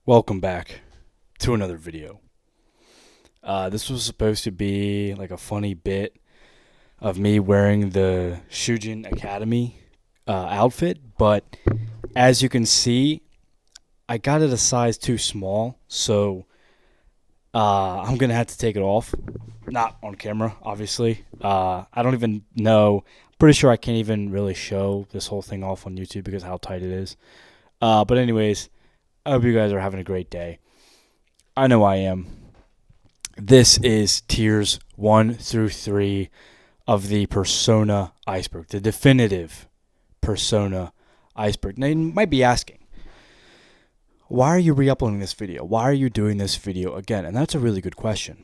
Welcome back to another video. This was supposed to be like a funny bit of me wearing the Shujin Academy outfit, but as you can see, I got it a size too small, so I'm gonna have to take it off. Not on camera, obviously. I don't even know. Pretty sure I can't even really show this whole thing off on YouTube because of how tight it is. But anyways, I hope you guys are having a great day. I know I am. This is tiers 1 through 3 of the Persona Iceberg, the definitive Persona Iceberg. Now you might be asking, why are you re-uploading this video? Why are you doing this video again? And that's a really good question.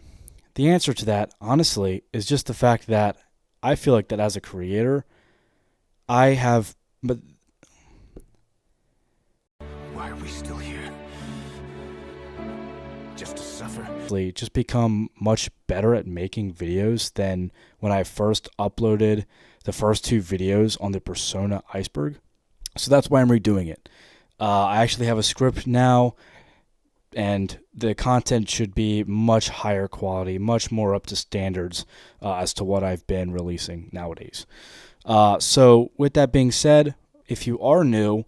The answer to that, honestly, is just the fact that I feel like that as a creator, I have... But why are we still here? Just to suffer? Just become much better at making videos than when I first uploaded the first 2 videos on the Persona Iceberg. So that's why I'm redoing it. I actually have a script now, and the content should be much higher quality, much more up to standards as to what I've been releasing nowadays. So with that being said, if you are new,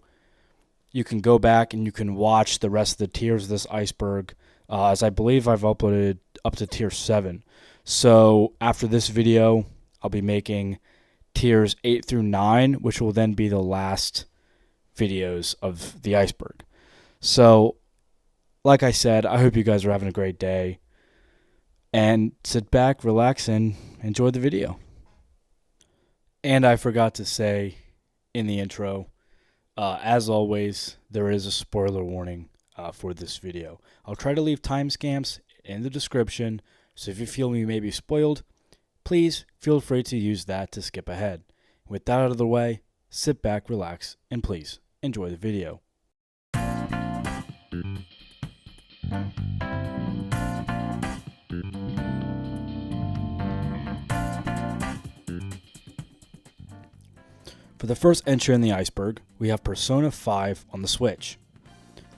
you can go back and you can watch the rest of the tiers of this iceberg, as I believe I've uploaded up to tier 7. So after this video, I'll be making tiers 8 through 9, which will then be the last videos of the iceberg. So, like I said, I hope you guys are having a great day. And sit back, relax, and enjoy the video. And I forgot to say in the intro, as always, there is a spoiler warning for this video. I'll try to leave timestamps in the description, so if you feel you may be spoiled, please feel free to use that to skip ahead. With that out of the way, sit back, relax, and please enjoy the video. For the first entry in the iceberg, we have Persona 5 on the Switch.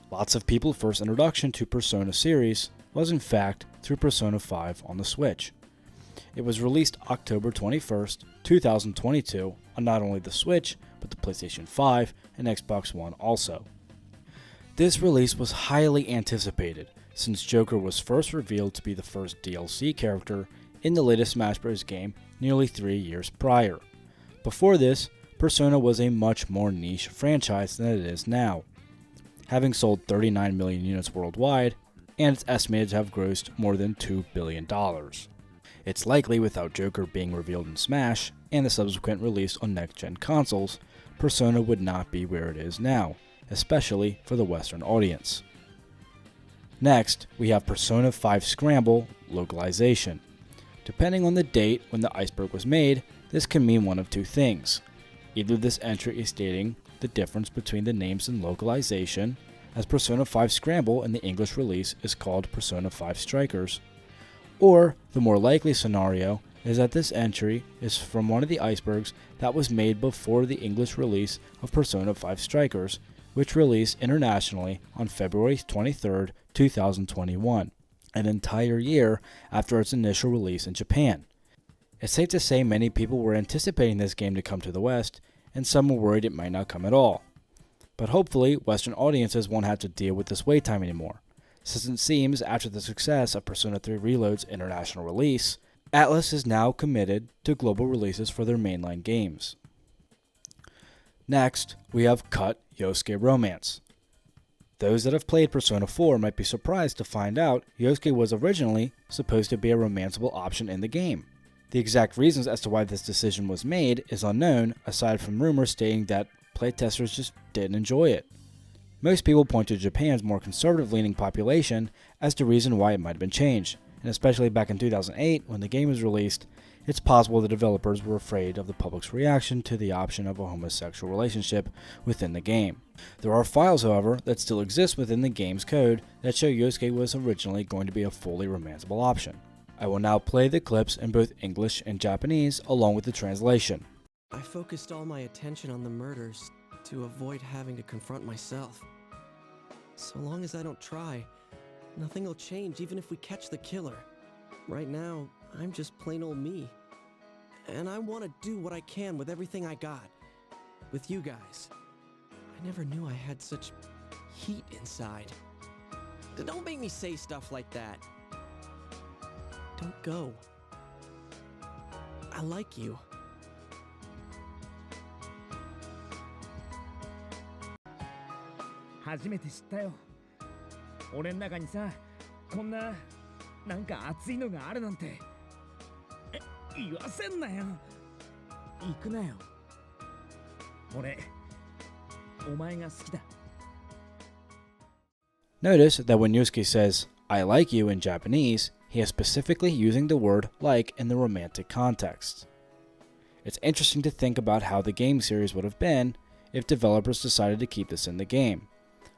Lots of people's first introduction to Persona series was in fact through Persona 5 on the Switch. It was released October 21st, 2022 on not only the Switch, but the PlayStation 5 and Xbox One also. This release was highly anticipated since Joker was first revealed to be the first DLC character in the latest Smash Bros. Game nearly 3 years prior. Before this, Persona was a much more niche franchise than it is now, having sold 39 million units worldwide, and it's estimated to have grossed more than $2 billion. It's likely without Joker being revealed in Smash, and the subsequent release on next-gen consoles, Persona would not be where it is now, especially for the Western audience. Next, we have Persona 5 Scramble Localization. Depending on the date when the iceberg was made, this can mean one of two things. Either this entry is stating the difference between the names in localization, as Persona 5 Scramble in the English release is called Persona 5 Strikers, or the more likely scenario is that this entry is from one of the icebergs that was made before the English release of Persona 5 Strikers, which released internationally on February 23, 2021, an entire year after its initial release in Japan. It's safe to say many people were anticipating this game to come to the West, and some were worried it might not come at all. But hopefully, Western audiences won't have to deal with this wait time anymore, since it seems after the success of Persona 3 Reload's international release, Atlus is now committed to global releases for their mainline games. Next, we have Cut Yosuke Romance. Those that have played Persona 4 might be surprised to find out Yosuke was originally supposed to be a romanceable option in the game. The exact reasons as to why this decision was made is unknown, aside from rumors stating that playtesters just didn't enjoy it. Most people point to Japan's more conservative-leaning population as the reason why it might have been changed, and especially back in 2008 when the game was released, it's possible the developers were afraid of the public's reaction to the option of a homosexual relationship within the game. There are files, however, that still exist within the game's code that show Yosuke was originally going to be a fully romanceable option. I will now play the clips in both English and Japanese along with the translation. I focused all my attention on the murders to avoid having to confront myself. So long as I don't try, nothing will change even if we catch the killer. Right now, I'm just plain old me. And I want to do what I can with everything I got. With you guys. I never knew I had such heat inside. Don't make me say stuff like that. Don't go. I like you. I 初めて知ったよ。俺の中にさ、こんななんか熱いのがあるなんて。言わせんなよ。行くなよ。俺、お前が好きだ。Notice that when Yosuke says, I like you in Japanese, he is specifically using the word like in the romantic context. It's interesting to think about how the game series would have been if developers decided to keep this in the game,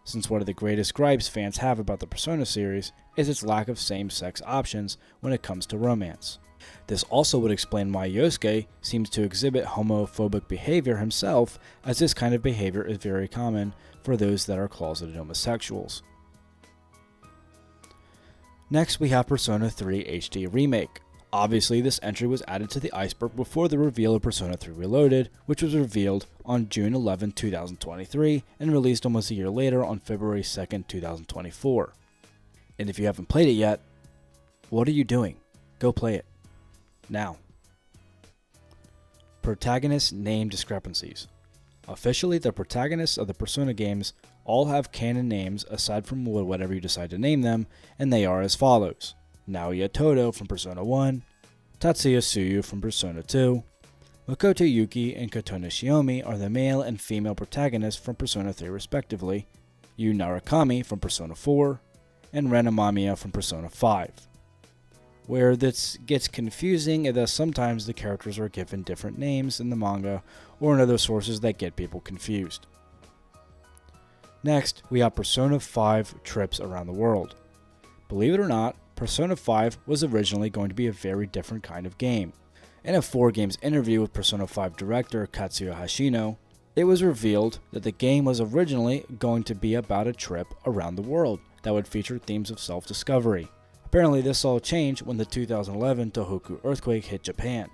since one of the greatest gripes fans have about the Persona series is its lack of same-sex options when it comes to romance. This also would explain why Yosuke seems to exhibit homophobic behavior himself, as this kind of behavior is very common for those that are closeted homosexuals. Next, we have Persona 3 HD Remake. Obviously, this entry was added to the Iceberg before the reveal of Persona 3 Reloaded, which was revealed on June 11, 2023, and released almost a year later on February 2, 2024. And if you haven't played it yet, what are you doing? Go play it. Now. Protagonist name discrepancies. Officially, the protagonists of the Persona games all have canon names aside from whatever you decide to name them, and they are as follows: Naoya Todo from Persona 1, Tatsuya Tsuyu from Persona 2, Makoto Yuki and Kotone Shiomi are the male and female protagonists from Persona 3 respectively, Yu Narakami from Persona 4, and Ren Amamiya from Persona 5. Where this gets confusing is that sometimes the characters are given different names in the manga or in other sources that get people confused. Next, we have Persona 5 trips around the world. Believe it or not, Persona 5 was originally going to be a very different kind of game. In a 4Games interview with Persona 5 director Katsuya Hashino, it was revealed that the game was originally going to be about a trip around the world that would feature themes of self-discovery. Apparently, this all changed when the 2011 Tohoku earthquake hit Japan.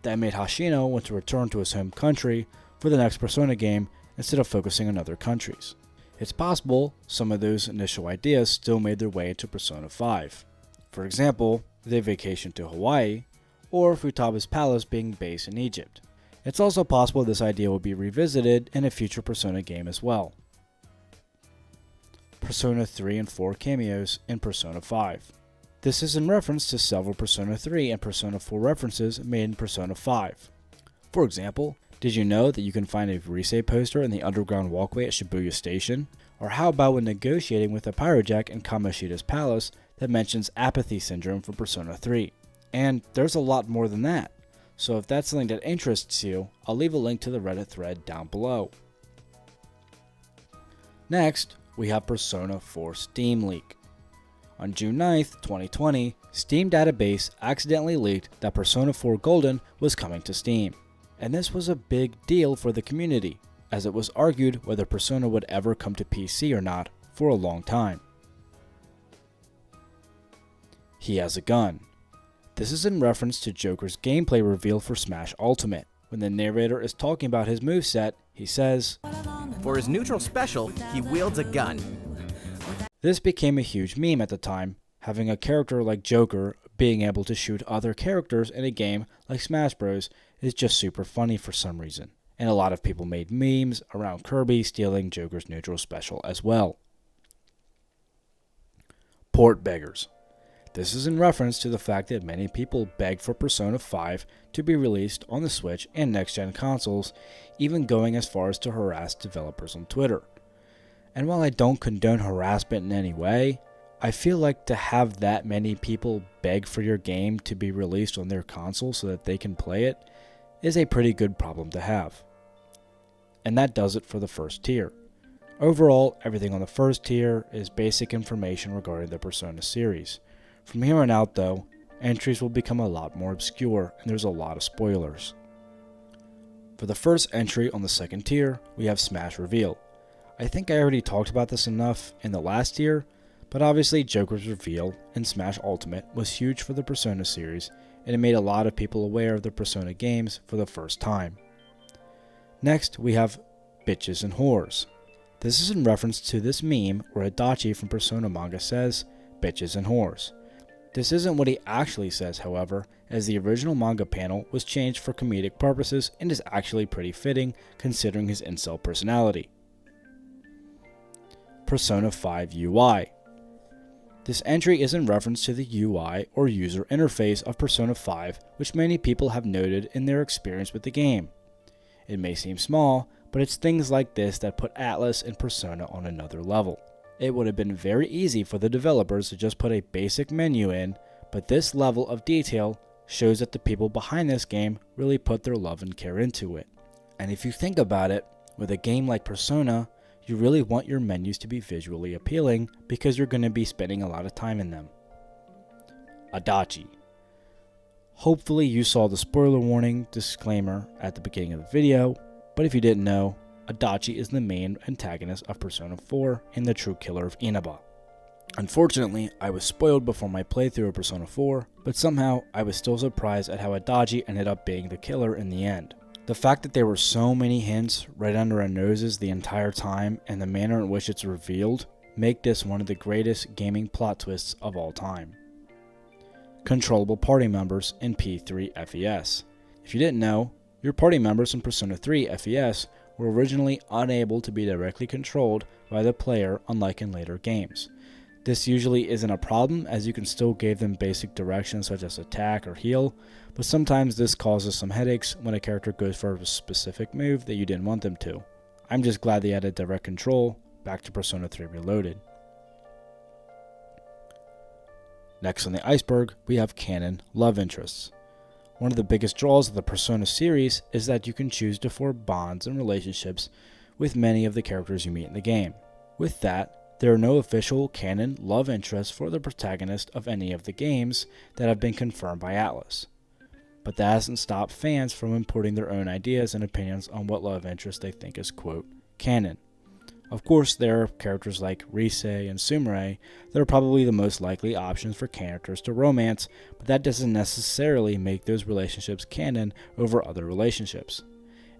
That made Hashino want to return to his home country for the next Persona game instead of focusing on other countries. It's possible some of those initial ideas still made their way into Persona 5. For example, the vacation to Hawaii, or Futaba's palace being based in Egypt. It's also possible this idea will be revisited in a future Persona game as well. Persona 3 and 4 cameos in Persona 5. This is in reference to several Persona 3 and Persona 4 references made in Persona 5. For example, did you know that you can find a Rise poster in the underground walkway at Shibuya Station? Or how about when negotiating with a pyrojack in Kamoshida's palace that mentions apathy syndrome for Persona 3? And there's a lot more than that. So if that's something that interests you, I'll leave a link to the Reddit thread down below. Next, we have Persona 4 Steam leak. On June 9th, 2020, Steam database accidentally leaked that Persona 4 Golden was coming to Steam. And this was a big deal for the community, as it was argued whether Persona would ever come to PC or not for a long time. He has a gun. This is in reference to Joker's gameplay reveal for Smash Ultimate. When the narrator is talking about his moveset, he says, "For his neutral special, he wields a gun." This became a huge meme at the time, having a character like Joker being able to shoot other characters in a game like Smash Bros. Is just super funny for some reason. And a lot of people made memes around Kirby stealing Joker's neutral special as well. Port beggars. This is in reference to the fact that many people begged for Persona 5 to be released on the Switch and next-gen consoles, even going as far as to harass developers on Twitter. And while I don't condone harassment in any way, I feel like to have that many people beg for your game to be released on their console so that they can play it is a pretty good problem to have. And that does it for the first tier. Overall, everything on the first tier is basic information regarding the Persona series. From here on out though, entries will become a lot more obscure and there's a lot of spoilers. For the first entry on the second tier, we have Smash Reveal. I think I already talked about this enough in the last tier, but obviously Joker's reveal in Smash Ultimate was huge for the Persona series, and it made a lot of people aware of the Persona games for the first time. Next, we have Bitches and Whores. This is in reference to this meme where Adachi from Persona manga says, "Bitches and Whores." This isn't what he actually says, however, as the original manga panel was changed for comedic purposes and is actually pretty fitting considering his incel personality. Persona 5 UI. This entry is in reference to the UI or user interface of Persona 5, which many people have noted in their experience with the game. It may seem small, but it's things like this that put Atlus and Persona on another level. It would have been very easy for the developers to just put a basic menu in, but this level of detail shows that the people behind this game really put their love and care into it. And if you think about it, with a game like Persona, you really want your menus to be visually appealing because you're going to be spending a lot of time in them. Adachi. Hopefully you saw the spoiler warning disclaimer at the beginning of the video, but if you didn't know, Adachi is the main antagonist of Persona 4 and the true killer of Inaba. Unfortunately, I was spoiled before my playthrough of Persona 4, but somehow I was still surprised at how Adachi ended up being the killer in the end. The fact that there were so many hints right under our noses the entire time and the manner in which it's revealed make this one of the greatest gaming plot twists of all time. Controllable party members in P3 FES. If you didn't know, your party members in Persona 3 FES were originally unable to be directly controlled by the player, unlike in later games. This usually isn't a problem, as you can still give them basic directions such as attack or heal, but sometimes this causes some headaches when a character goes for a specific move that you didn't want them to. I'm just glad they added direct control back to Persona 3 Reloaded. Next on the iceberg, we have canon love interests. One of the biggest draws of the Persona series is that you can choose to form bonds and relationships with many of the characters you meet in the game. With that, there are no official canon love interests for the protagonist of any of the games that have been confirmed by Atlus. But that hasn't stopped fans from importing their own ideas and opinions on what love interest they think is, quote, canon. Of course, there are characters like Rise and Sumire that are probably the most likely options for characters to romance, but that doesn't necessarily make those relationships canon over other relationships.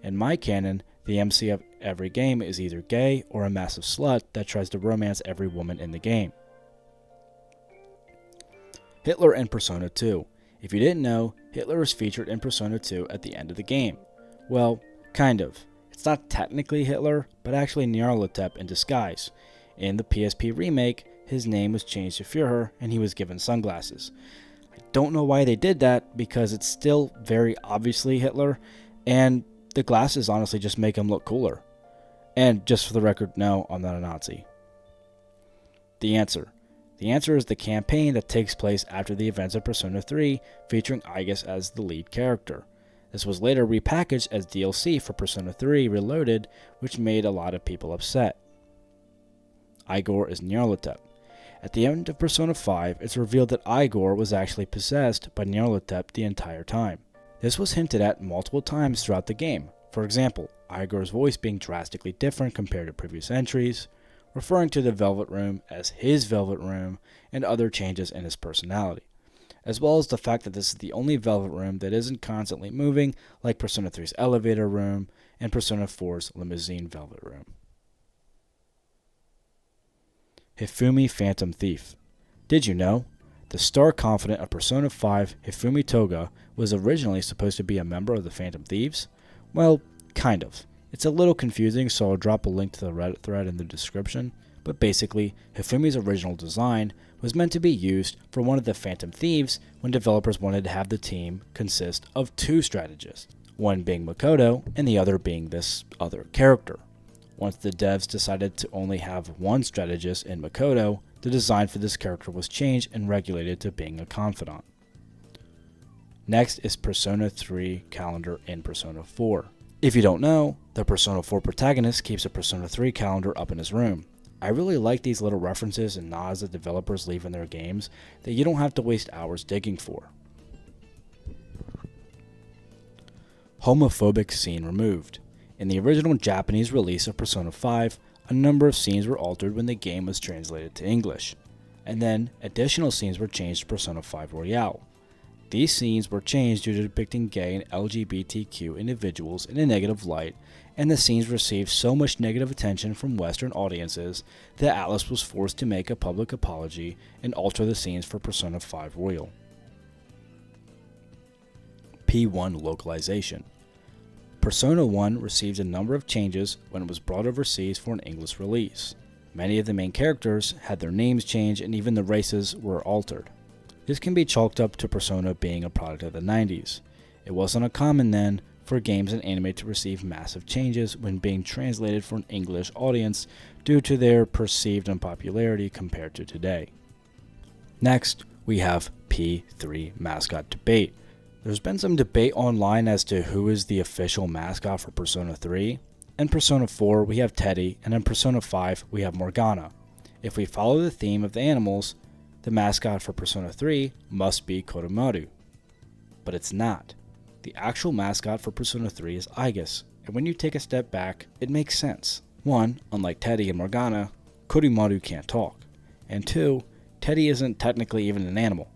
In my canon, the MC of every game is either gay or a massive slut that tries to romance every woman in the game. Hitler in Persona 2. If you didn't know, Hitler is featured in Persona 2 at the end of the game. Well, kind of. It's not technically Hitler, but actually Nyarlathotep in disguise. In the PSP remake, his name was changed to Führer and he was given sunglasses. I don't know why they did that, because it's still very obviously Hitler, and the glasses honestly just make him look cooler. And just for the record, no, I'm not a Nazi. The answer. The answer is the campaign that takes place after the events of Persona 3, featuring Aigis as the lead character. This was later repackaged as DLC for Persona 3 Reloaded, which made a lot of people upset. Igor is Nyarlathotep. At the end of Persona 5, it's revealed that Igor was actually possessed by Nyarlathotep the entire time. This was hinted at multiple times throughout the game. For example, Igor's voice being drastically different compared to previous entries, referring to the Velvet Room as his Velvet Room, and other changes in his personality, as well as the fact that this is the only Velvet Room that isn't constantly moving like Persona 3's Elevator Room and Persona 4's Limousine Velvet Room. Hifumi Phantom Thief. Did you know? The star confidant of Persona 5, Hifumi Toga, was originally supposed to be a member of the Phantom Thieves? Well, kind of. It's a little confusing, so I'll drop a link to the Reddit thread in the description, but basically, Hifumi's original design was meant to be used for one of the Phantom Thieves when developers wanted to have the team consist of two strategists, one being Makoto and the other being this other character. Once the devs decided to only have one strategist in Makoto, the design for this character was changed and regulated to being a confidant. Next is Persona 3 calendar in Persona 4. If you don't know, the Persona 4 protagonist keeps a Persona 3 calendar up in his room. I really like these little references and nods that developers leave in their games that you don't have to waste hours digging for. Homophobic scene removed. In the original Japanese release of Persona 5, a number of scenes were altered when the game was translated to English, and then additional scenes were changed to Persona 5 Royale. These scenes were changed due to depicting gay and LGBTQ individuals in a negative light, and the scenes received so much negative attention from Western audiences that Atlus was forced to make a public apology and alter the scenes for Persona 5 Royal. P1 Localization. Persona 1 received a number of changes when it was brought overseas for an English release. Many of the main characters had their names changed and even the races were altered. This can be chalked up to Persona being a product of the 90s. It wasn't uncommon then for games and anime to receive massive changes when being translated for an English audience due to their perceived unpopularity compared to today. Next, we have P3 mascot debate. There's been some debate online as to who is the official mascot for Persona 3. In Persona 4, we have Teddy, and in Persona 5, we have Morgana. If we follow the theme of the animals, the mascot for Persona 3 must be Koromaru. But it's not. The actual mascot for Persona 3 is Aigis, and when you take a step back, it makes sense. 1, unlike Teddy and Morgana, Koromaru can't talk. And 2, Teddy isn't technically even an animal.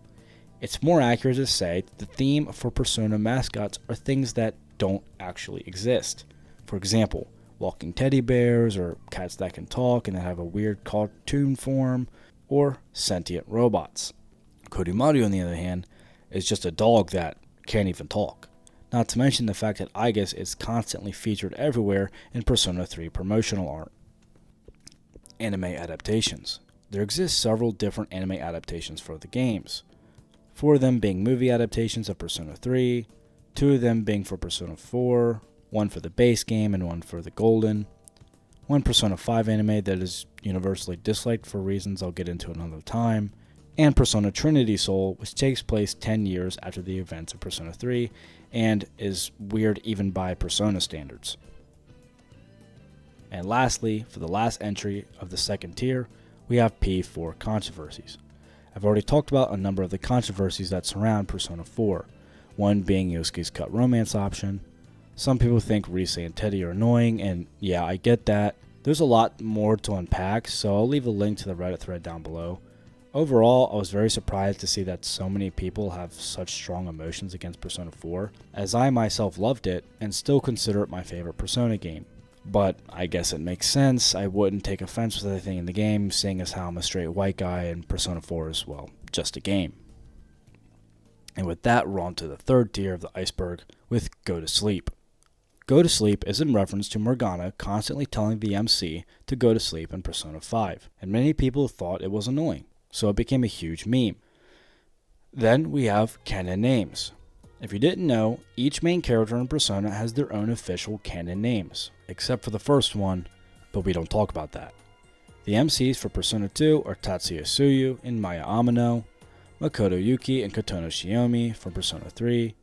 It's more accurate to say the theme for Persona mascots are things that don't actually exist. For example, walking teddy bears, or cats that can talk and that have a weird cartoon form, or sentient robots. Koromaru, on the other hand, is just a dog that can't even talk. Not to mention the fact that Aigis is constantly featured everywhere in Persona 3 promotional art. Anime adaptations. There exist several different anime adaptations for the games. 4 of them being movie adaptations of Persona 3, 2 of them being for Persona 4, 1 for the base game and 1 for the Golden, 1 Persona 5 anime that is universally disliked for reasons I'll get into another time, and Persona Trinity Soul, which takes place 10 years after the events of Persona 3 and is weird even by Persona standards. And lastly, for the last entry of the second tier, we have P4 Controversies. I've already talked about a number of the controversies that surround Persona 4, one being Yosuke's cut romance option. Some people think Rise and Teddy are annoying, and yeah, I get that. There's a lot more to unpack, so I'll leave a link to the Reddit thread down below. Overall, I was very surprised to see that so many people have such strong emotions against Persona 4, as I myself loved it and still consider it my favorite Persona game. But I guess it makes sense. I wouldn't take offense with anything in the game, seeing as how I'm a straight white guy and Persona 4 is, well, just a game. And with that, we're on to the third tier of the iceberg with Go to Sleep. Go to Sleep is in reference to Morgana constantly telling the MC to go to sleep in Persona 5, and many people thought it was annoying, so it became a huge meme. Then we have canon names. If you didn't know, each main character in Persona has their own official canon names, except for the first one, but we don't talk about that. The MCs for Persona 2 are Tatsuya Tsuyu and Maya Amano, Makoto Yuki and Kotono Shiomi for Persona 3,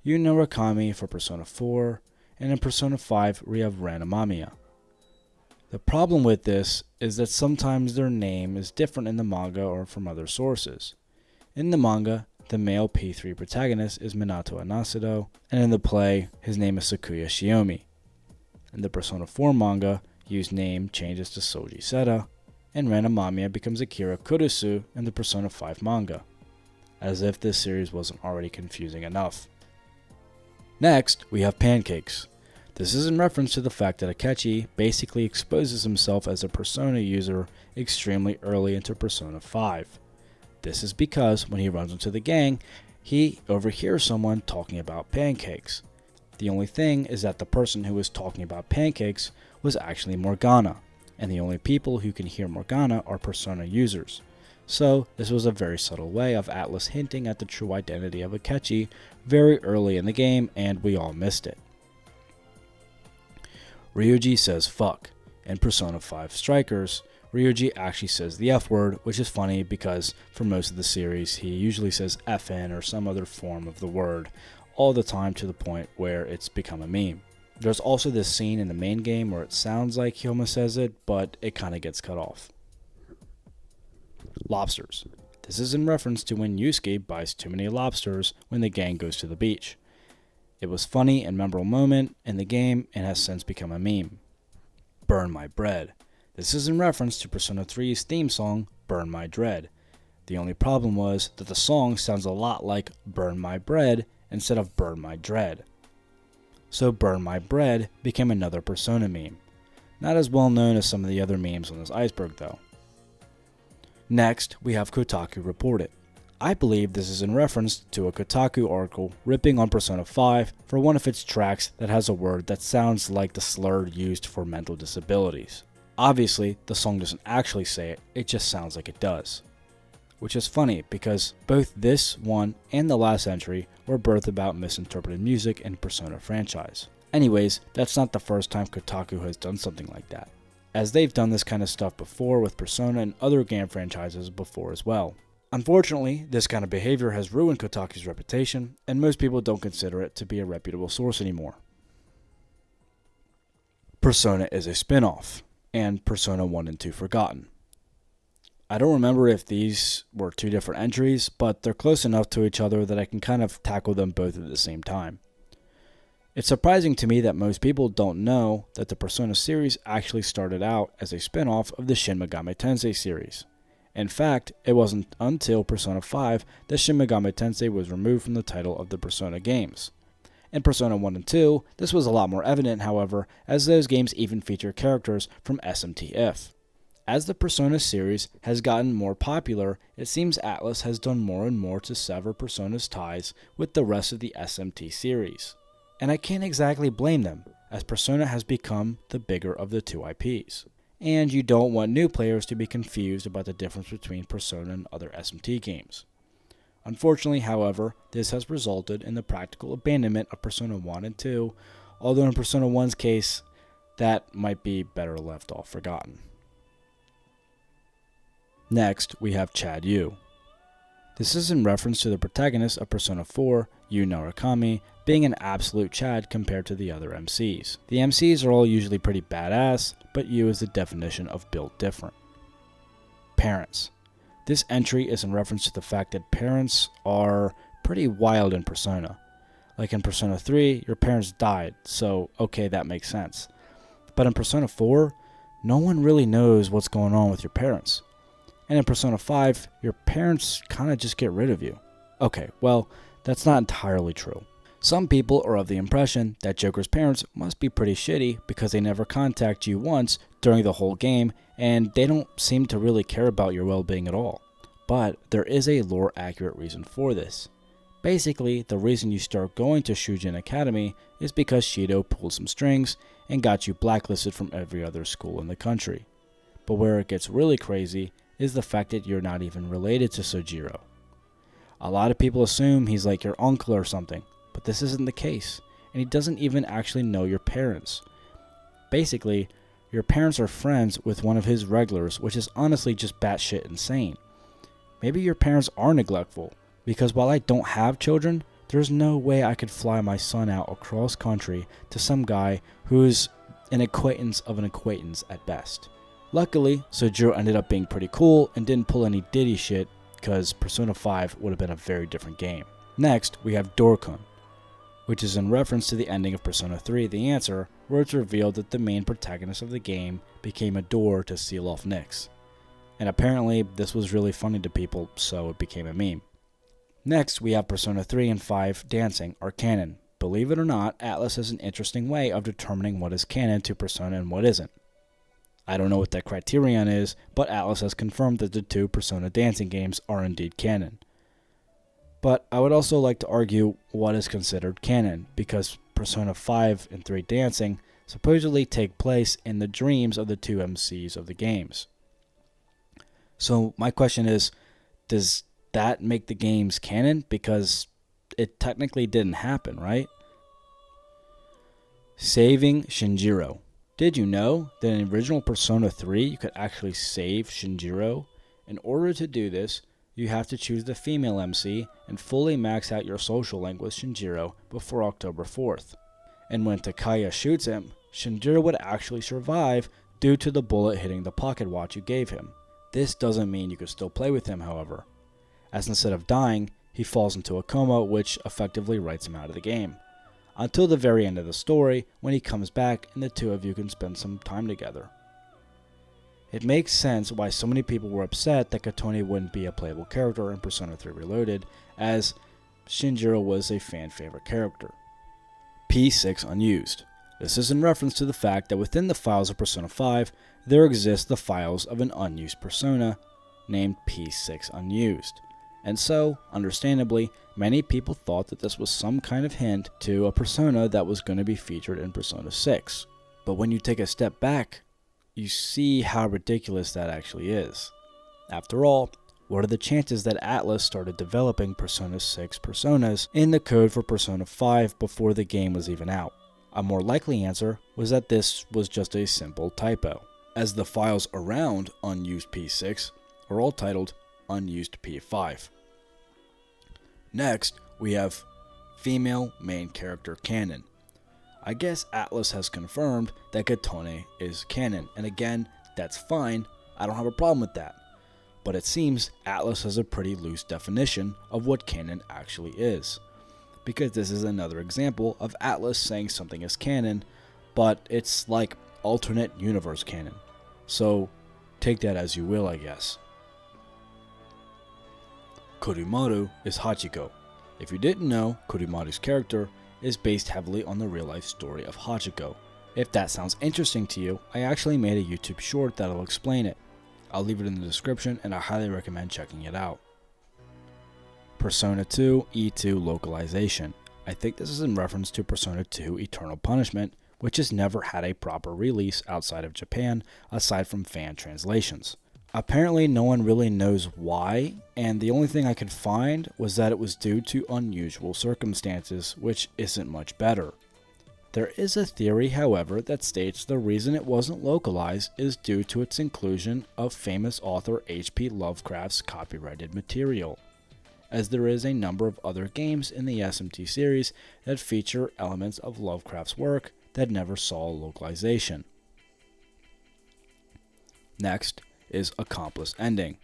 Yuno Rakami for Persona 4, and in Persona 5 we have Ran Amamiya. The problem with this is that sometimes their name is different in the manga or from other sources. In the manga, the male P3 protagonist is Minato Anasudo, and in the play, his name is Sakuya Shiomi. In the Persona 4 manga, Yu's name changes to Soji Seta, and Ran Amamiya becomes Akira Kurusu in the Persona 5 manga. As if this series wasn't already confusing enough. Next, we have Pancakes. This is in reference to the fact that Akechi basically exposes himself as a Persona user extremely early into Persona 5. This is because when he runs into the gang, he overhears someone talking about pancakes. The only thing is that the person who was talking about pancakes was actually Morgana, and the only people who can hear Morgana are Persona users. So this was a very subtle way of Atlus hinting at the true identity of Akechi very early in the game, and we all missed it. Ryuji says fuck. In Persona 5 Strikers, Ryuji actually says the F word, which is funny because for most of the series he usually says FN or some other form of the word all the time to the point where it's become a meme. There's also this scene in the main game where it sounds like Hyoma says it, but it kinda gets cut off. Lobsters. This is in reference to when Yusuke buys too many lobsters when the gang goes to the beach. It was funny and memorable moment in the game and has since become a meme. Burn my bread. This is in reference to Persona 3's theme song, Burn My Dread. The only problem was that the song sounds a lot like Burn My Bread instead of Burn My Dread. So Burn My Bread became another Persona meme. Not as well known as some of the other memes on this iceberg though. Next, we have Kotaku report it. I believe this is in reference to a Kotaku article ripping on Persona 5 for one of its tracks that has a word that sounds like the slur used for mental disabilities. Obviously, the song doesn't actually say it, it just sounds like it does. Which is funny because both this one and the last entry were both about misinterpreted music in Persona franchise. Anyways, that's not the first time Kotaku has done something like that, as they've done this kind of stuff before with Persona and other game franchises before as well. Unfortunately, this kind of behavior has ruined Kotaku's reputation, and most people don't consider it to be a reputable source anymore. Persona is a spin-off, and Persona 1 and 2 Forgotten. I don't remember if these were two different entries, but they're close enough to each other that I can kind of tackle them both at the same time. It's surprising to me that most people don't know that the Persona series actually started out as a spin-off of the Shin Megami Tensei series. In fact, it wasn't until Persona 5 that Shin Megami Tensei was removed from the title of the Persona games. In Persona 1 and 2, this was a lot more evident, however, as those games even feature characters from SMT If. As the Persona series has gotten more popular, it seems Atlus has done more and more to sever Persona's ties with the rest of the SMT series. And I can't exactly blame them, as Persona has become the bigger of the two IPs. And you don't want new players to be confused about the difference between Persona and other SMT games. Unfortunately, however, this has resulted in the practical abandonment of Persona 1 and 2, although in Persona 1's case, that might be better left off forgotten. Next, we have Chad Yu. This is in reference to the protagonist of Persona 4, Yu Narukami, being an absolute Chad compared to the other MCs. The MCs are all usually pretty badass, but Yu is the definition of built different. Parents. This entry is in reference to the fact that parents are pretty wild in Persona. Like in Persona 3, your parents died, so okay, that makes sense. But in Persona 4, no one really knows what's going on with your parents. And in Persona 5, your parents kind of just get rid of you. Okay, well, that's not entirely true. Some people are of the impression that Joker's parents must be pretty shitty because they never contact you once during the whole game and they don't seem to really care about your well-being at all. But there is a lore-accurate reason for this. Basically, the reason you start going to Shujin Academy is because Shido pulled some strings and got you blacklisted from every other school in the country. But where it gets really crazy is the fact that you're not even related to Sojiro. A lot of people assume he's like your uncle or something, but this isn't the case, and he doesn't even actually know your parents. Basically, your parents are friends with one of his regulars, which is honestly just batshit insane. Maybe your parents are neglectful, because while I don't have children, there's no way I could fly my son out across country to some guy who's an acquaintance of an acquaintance at best. Luckily, Sojiro ended up being pretty cool and didn't pull any Diddy shit, because Persona 5 would have been a very different game. Next, we have Dorkun, which is in reference to the ending of Persona 3 The Answer, where it's revealed that the main protagonist of the game became a door to seal off Nyx. And apparently, this was really funny to people, so it became a meme. Next, we have Persona 3 and 5 Dancing, or canon. Believe it or not, Atlus has an interesting way of determining what is canon to Persona and what isn't. I don't know what that criterion is, but Atlus has confirmed that the two Persona dancing games are indeed canon. But I would also like to argue what is considered canon, because Persona 5 and 3 Dancing supposedly take place in the dreams of the two MCs of the games. So my question is, does that make the games canon? Because it technically didn't happen, right? Saving Shinjiro. Did you know that in original Persona 3 you could actually save Shinjiro? In order to do this, you have to choose the female MC and fully max out your social link with Shinjiro before October 4th. And when Takaya shoots him, Shinjiro would actually survive due to the bullet hitting the pocket watch you gave him. This doesn't mean you could still play with him, however, as instead of dying, he falls into a coma which effectively writes him out of the game. Until the very end of the story, when he comes back and the two of you can spend some time together. It makes sense why so many people were upset that Kotone wouldn't be a playable character in Persona 3 Reloaded, as Shinjiro was a fan favorite character. P6 Unused. This is in reference to the fact that within the files of Persona 5, there exist the files of an unused persona named P6 Unused. And so, understandably, many people thought that this was some kind of hint to a persona that was going to be featured in Persona 6. But when you take a step back, you see how ridiculous that actually is. After all, what are the chances that Atlus started developing Persona 6 personas in the code for Persona 5 before the game was even out? A more likely answer was that this was just a simple typo, as the files around Unused P6 are all titled Unused P5. Next, we have female main character canon. I guess Atlus has confirmed that Kotone is canon, and again, that's fine, I don't have a problem with that. But it seems Atlus has a pretty loose definition of what canon actually is, because this is another example of Atlus saying something is canon, but it's like alternate universe canon. So take that as you will, I guess. Kurimaru is Hachiko. If you didn't know, Kurimaru's character is based heavily on the real life story of Hachiko. If that sounds interesting to you, I actually made a YouTube short that'll explain it. I'll leave it in the description and I highly recommend checking it out. Persona 2 E2 Localization. I think this is in reference to Persona 2 Eternal Punishment, which has never had a proper release outside of Japan, aside from fan translations. Apparently no one really knows why, and the only thing I could find was that it was due to unusual circumstances, which isn't much better. There is a theory, however, that states the reason it wasn't localized is due to its inclusion of famous author H.P. Lovecraft's copyrighted material, as there is a number of other games in the SMT series that feature elements of Lovecraft's work that never saw localization. Next is Accomplice ending.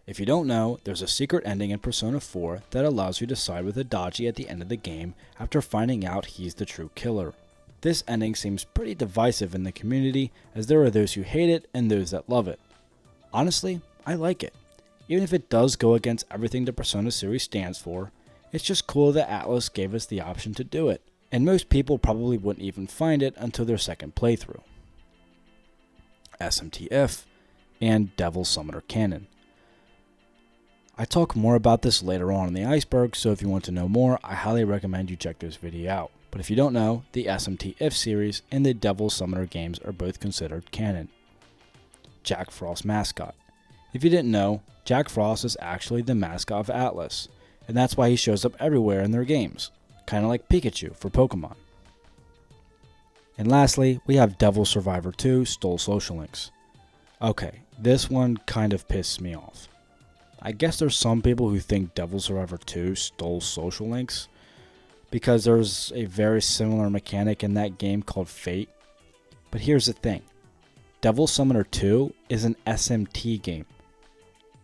If you don't know, there's a secret ending in Persona 4 that allows you to side with Adachi at the end of the game after finding out he's the true killer. This ending seems pretty divisive in the community, as there are those who hate it and those that love it. Honestly, I like it. Even if it does go against everything the Persona series stands for, it's just cool that Atlus gave us the option to do it, and most people probably wouldn't even find it until their second playthrough. SMT If and Devil Summoner Canon. I talk more about this later on in the Iceberg, so if you want to know more, I highly recommend you check this video out. But if you don't know, the SMT If series and the Devil Summoner games are both considered canon. Jack Frost Mascot. If you didn't know, Jack Frost is actually the mascot of Atlus, and that's why he shows up everywhere in their games, kind of like Pikachu for Pokemon. And lastly, we have Devil Survivor 2 Stole Social Links. Okay, this one kind of pisses me off. I guess there's some people who think Devil Survivor 2 stole social links because there's a very similar mechanic in that game called Fate. But here's the thing. Devil Summoner 2 is an SMT game.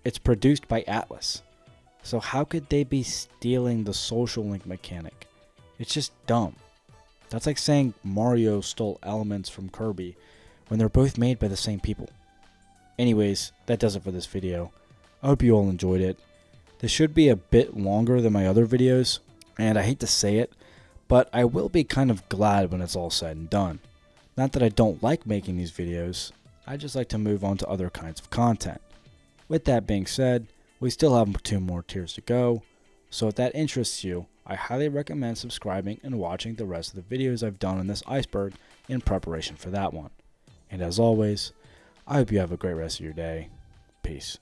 It's produced by Atlus. So how could they be stealing the social link mechanic? It's just dumb. That's like saying Mario stole elements from Kirby when they're both made by the same people. Anyways, that does it for this video. I hope you all enjoyed it. This should be a bit longer than my other videos, and I hate to say it, but I will be kind of glad when it's all said and done. Not that I don't like making these videos, I just like to move on to other kinds of content. With that being said, we still have 2 more tiers to go, so if that interests you, I highly recommend subscribing and watching the rest of the videos I've done on this Iceberg in preparation for that one. And as always, I hope you have a great rest of your day. Peace.